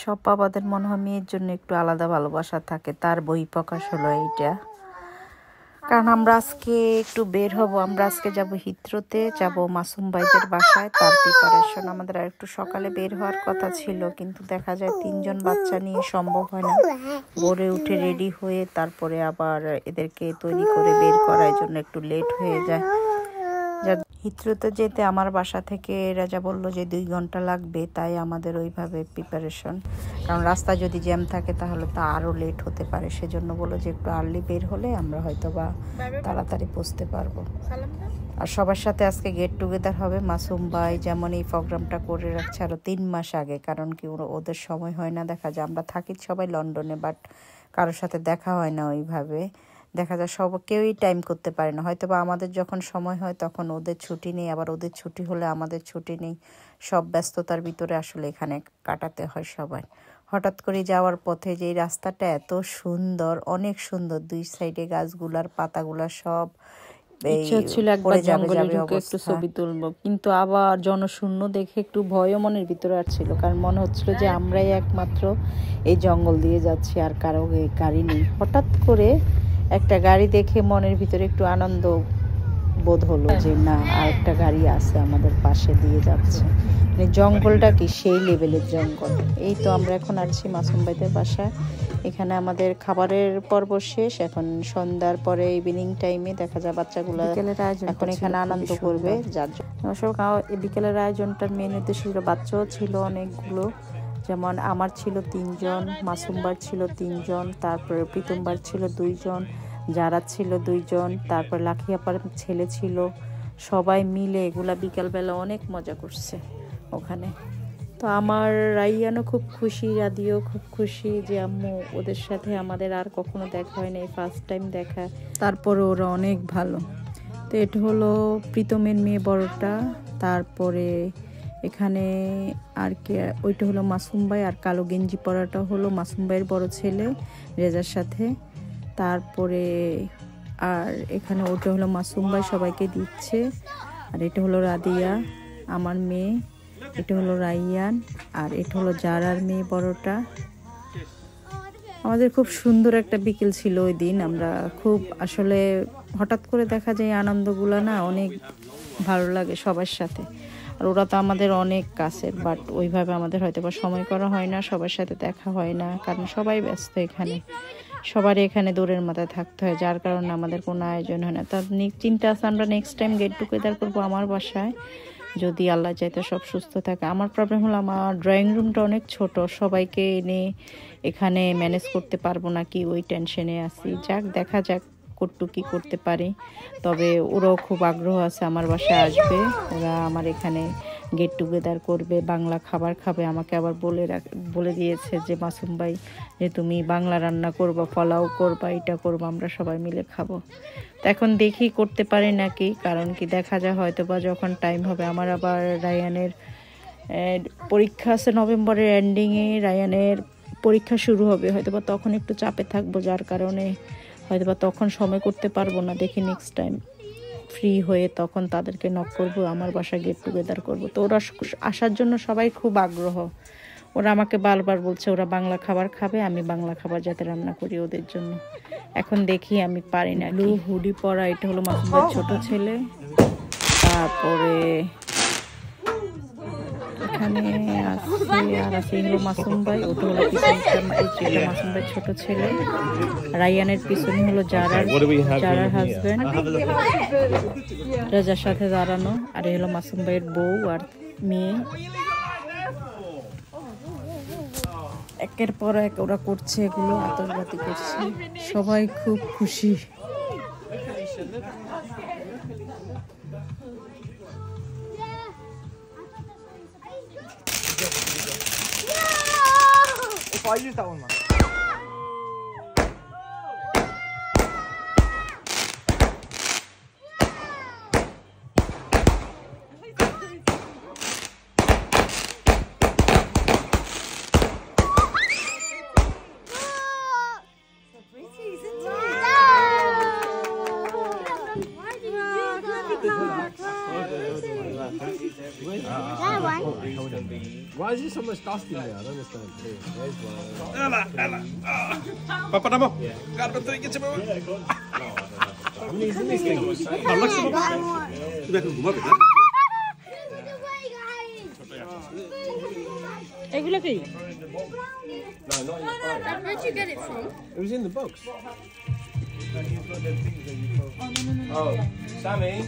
সব বাবাদের মনে হয় মেয়ের জন্য একটু আলাদা ভালোবাসা থাকে, তার বহিঃপ্রকাশ হলো এইটা। কারণ আমরা আজকে একটু বের হব, আমরা আজকে যাব হিথ্রোতে, যাব মাসুম ভাইদের বাসায়, তার প্রিপারেশন। আমাদের আর একটু সকালে বের হওয়ার কথা ছিল, কিন্তু দেখা যায় 3জন বাচ্চা নিয়ে সম্ভব হয় না। ভোরে উঠে রেডি হয়ে তারপরে আবার এদেরকে তৈরি করে বের করার জন্য একটু লেট হয়ে যায়। হিথ্রোতে যেতে আমার বাসা থেকে রাজা বলল যে 2 ঘন্টা লাগবে, তাই আমাদের ওইভাবে প্রিপারেশন। কারণ রাস্তা যদি জ্যাম থাকে তাহলে তো আরও লেট হতে পারে, সেজন্য বললো যে একটু আর্লি বের হলে আমরা হয়তো বা তাড়াতাড়ি পৌঁছতে পারবো। আর সবার সাথে আজকে গেট টুগেদার হবে। মাসুম ভাই যেমন এই প্রোগ্রামটা করে রাখছে আরও 3 মাস আগে, কারণ কি ওদের সময় হয় না। দেখা যায় আমরা থাকি সবাই লন্ডনে, বাট কারোর সাথে দেখা হয় না ওইভাবে। দেখা যায় কেউই টাইম করতে পারে না, হয়তো বা আমাদের যখন সময় হয় তখন ওদের ছুটি নেই, আবার ওদের ছুটি হলে আমাদের ছুটি নেই। সব ব্যস্ততার ভিতরে আসলে এখানে কাটাতে হয় সবাই। হঠাৎ করে যাওয়ার পথে যে রাস্তাটা এত সুন্দর, অনেক সুন্দর, 2 সাইডে গাছগুলার পাতাগুলা সব, ইচ্ছা ছিল একবার জঙ্গলে ঢুকে একটু ছবি তুলবো, কিন্তু আবার জনশূন্য দেখে একটু ভয়ও মনের ভিতরে আসছিল, কারণ মনে হচ্ছিল যে আমরাই একমাত্র এই জঙ্গল দিয়ে যাচ্ছি, আর কারো গাড়ি নেই। হঠাৎ করে একটা গাড়ি দেখে মনের ভিতরে একটু আনন্দ বোধ হলো যে না, আর একটা গাড়ি আছে আমাদের পাশে দিয়ে যাচ্ছে। মানে জঙ্গলটা কি সেই লেভেলের জঙ্গল। এই তো আমরা এখন আসছি মাসুম ভাইদের বাসায়। এখানে আমাদের খাবারের পর্ব শেষ, এখন সন্ধ্যার পরে ইভিনিং টাইমে দেখা যায় বাচ্চাগুলো এখন এখানে আনন্দ করবে। যার জন্য বিকেলের আয়োজনটার মেন উদ্দেশ্য ছিল, বাচ্চাও ছিল অনেকগুলো, যেমন আমার ছিল 3 জন, মাসুমবার ছিল 3 জন, তারপরে প্রীতমবার ছিল 2 জন, যারা ছিল 2 জন, তারপর লাখিয়াপার ছেলে ছিল। সবাই মিলে এগুলা বিকালবেলা অনেক মজা করছে ওখানে। তো আমার রাইয়ানও খুব খুশি, রাদিও খুব খুশি যে আম্মু ওদের সাথে আমাদের আর কখনো দেখা হয়নি, ফার্স্ট টাইম দেখা। তারপরে ওরা অনেক ভালো। তো এটা হলো প্রীতমের মেয়ে বড়টা, তারপরে এখানে আর কে, ওইটা হলো মাসুম ভাই, আর কালো গেঞ্জি পরাটা হলো মাসুম ভাইয়ের বড় ছেলে রেজার সাথে। তারপরে আর এখানে ওটা হলো মাসুম ভাই সবাইকে দিচ্ছে, আর এটা হলো রাদিয়া আমার মেয়ে, এটা হলো রাইয়ান, আর এটা হলো জারার মেয়ে বড়টা। আমাদের খুব সুন্দর একটা বিকেল ছিল ওই দিন। আমরা খুব আসলে হঠাৎ করে দেখা যায় আনন্দগুলো না, অনেক ভালো লাগে সবার সাথে। আর ওরা তো আমাদের অনেক কাছের, বাট ওইভাবে আমাদের হয়তো বা সময় করা হয় না, সবার সাথে দেখা হয় না, কারণ সবাই ব্যস্ত এখানে, সবারই এখানে দূরের মাথায় থাকতে হয়, যার কারণে আমাদের কোনো আয়োজন হয় না। তার চিন্তা আছে আমরা নেক্সট টাইম গেট টুগেদার করবো আমার বাসায়, যদি আল্লাহ চাইতে সব সুস্থ থাকে। আমার প্রবলেম হলো আমার ড্রয়িং রুমটা অনেক ছোট, সবাইকে এনে এখানে ম্যানেজ করতে পারবো নাকি ওই টেনশনে আছি। যাক, দেখা যাক কতটুকু কি করতে পারি। তবে ওরাও খুব আগ্রহ আছে আমার বাসায় আসবে, ওরা আমার এখানে গেট টুগেদার করবে, বাংলা খাবার খাবে। আমাকে আবার বলে দিয়েছে যে মাসুম ভাই যে তুমি বাংলা রান্না করবা, পোলাও করবা, এটা করবা, আমরা সবাই মিলে খাবো। তো এখন দেখি করতে পারি নাকি, কারণ কি দেখা যায় হয়তো বা যখন টাইম হবে। আমার আবার রায়ানের পরীক্ষা আছে নভেম্বরের এন্ডিংয়ে, রায়ানের পরীক্ষা শুরু হবে, হয়তো বা তখন একটু চাপে থাকবো, যার কারণে হয়তো বা তখন সময় করতে পারবো না। দেখি নেক্সট টাইম ফ্রি হয়ে তখন তাদেরকে নক করবো, আমার বাসায় গেট টুগেদার করবো। তো ওরা আসার জন্য সবাই খুব আগ্রহ। ওরা আমাকে বারবার বলছে ওরা বাংলা খাবার খাবে, আমি বাংলা খাবার যাতে রান্না করি ওদের জন্য। এখন দেখি আমি পারি না। ব্লু হুডি পরা, এটা হলো মাসুম ভাইয়ের ছোট ছেলে। তারপরে এখানে আছে আর আছে হলো মাসুম ভাই, ওটা হলো পিছনটা মাসুম ভাইয়ের ছোট ছেলে। রায়ানের পিছনে হলো জারার হাজবেন্ড, রেজার সাথে দাঁড়ানো। আর এই হলো মাসুম ভাইয়ের বউ আর মেয়ে। একের পর এক ওরা করছে এগুলো, আতশবাজি করছে, সবাই খুব খুশি। Why is there so much dust in there? I don't understand. There's one. Ella. Pappa naman. Kan ba ito sa baba? How many is in this thing? Malak sa baba. Sudah ko gumamit ha? এগুলো কি? No, not in the fire. Where'd you get it from? It was in the box. Oh, Sammy.